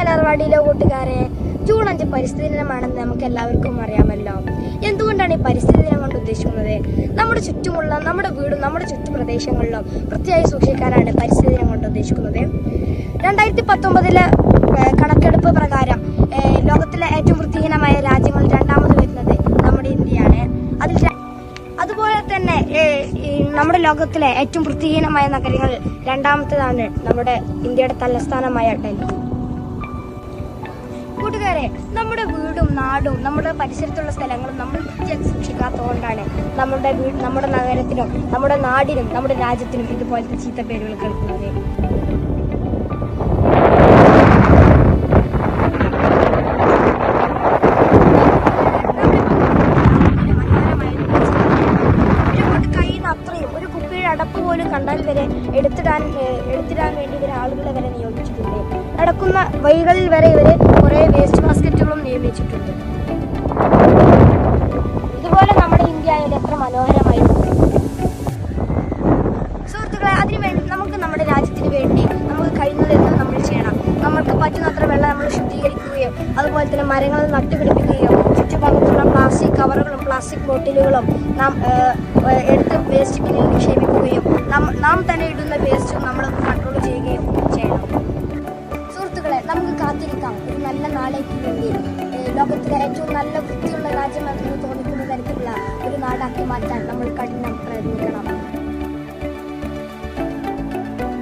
അംഗനവാടിയിലെ കൂട്ടുകാരെ, ജൂൺ 5 പരിസ്ഥിതി ദിനമാണെന്ന് നമുക്ക് എല്ലാവർക്കും അറിയാമല്ലോ. എന്തുകൊണ്ടാണ് ഈ പരിസ്ഥിതി ദിനം കൊണ്ട് ഉദ്ദേശിക്കുന്നത്? നമ്മുടെ ചുറ്റുമുള്ള നമ്മുടെ വീടും നമ്മുടെ ചുറ്റുപ്രദേശങ്ങളിലും വൃത്തിയായി സൂക്ഷിക്കാനാണ് പരിസ്ഥിതി ദിനം കൊണ്ട് ഉദ്ദേശിക്കുന്നത്. 2019 കണക്കെടുപ്പ് പ്രകാരം ലോകത്തിലെ ഏറ്റവും വൃത്തിഹീനമായ രാജ്യങ്ങളിൽ രണ്ടാമത് വരുന്നത് നമ്മുടെ ഇന്ത്യയാണ്. അതുപോലെ തന്നെ നമ്മുടെ ലോകത്തിലെ ഏറ്റവും വൃത്തിഹീനമായ നഗരങ്ങളിൽ രണ്ടാമത്തേതാണ് നമ്മുടെ ഇന്ത്യയുടെ തലസ്ഥാനമായ ഡൽഹി. കൂട്ടുകാരെ, നമ്മുടെ വീടും നാടും നമ്മുടെ പരിസരത്തുള്ള സ്ഥലങ്ങളും നമ്മൾ വൃത്തിയാക്കി സൂക്ഷിക്കാത്തതുകൊണ്ടാണ് നമ്മുടെ നഗരത്തിനും നമ്മുടെ നാടിനും നമ്മുടെ രാജ്യത്തിനും ഇതുപോലത്തെ ചീത്ത പേരുകൾ കേൾക്കുന്നത്. ഒരു കുപ്പിയുടെ അടപ്പ് പോലും കണ്ടാൽ വരെ എടുത്തിടാൻ വേണ്ടി ഇവർ ആളുകളെ വരെ നിയോഗിച്ചിട്ടുണ്ട്. നടക്കുന്ന വഴികളിൽ വരെ ഇവര് കുറെ വേസ്റ്റ് ബാസ്ക്കറ്റുകളും നിയമിച്ചിട്ടുണ്ട്. ഇതുപോലെ നമ്മുടെ ഇന്ത്യ ആയത് എത്ര മനോഹരമായിരുന്നു. സുഹൃത്തുക്കളെ, അതിനുവേണ്ടി നമുക്ക് നമ്മുടെ രാജ്യത്തിന് വേണ്ടി നമുക്ക് കഴിയുന്നതെന്നും നമ്മൾ ചെയ്യണം. നമുക്ക് പറ്റുന്നത്ര വെള്ളം നമ്മൾ ശുദ്ധീകരിക്കുകയും അതുപോലെ തന്നെ മരങ്ങൾ നട്ടുപിടിപ്പിക്കുകയും ചുറ്റുഭാഗത്തുള്ള പ്ലാസ്റ്റിക് കവറുകളും പ്ലാസ്റ്റിക് ബോട്ടിലുകളും നാം എടുത്ത് വേസ്റ്റ് ബിന്നിൽ നിക്ഷേപിക്കുകയും നാം തന്നെ ഇടുന്ന വേസ്റ്റും നമ്മൾ കൺട്രോൾ ചെയ്യുകയും ചെയ്യണം. സുഹൃത്തുക്കളെ, നമുക്ക് കാത്തിരിക്കാം ഒരു നല്ല നാളേക്ക് വേണ്ടി. ലോകത്തിലെ ഏറ്റവും നല്ല വൃത്തിയുള്ള രാജ്യമെന്ന് തോന്നിക്കുന്ന തരത്തിലുള്ള ഒരു നാടാക്കി മാറ്റാൻ നമ്മൾ കഠിനം പ്രയത്നിക്കണം.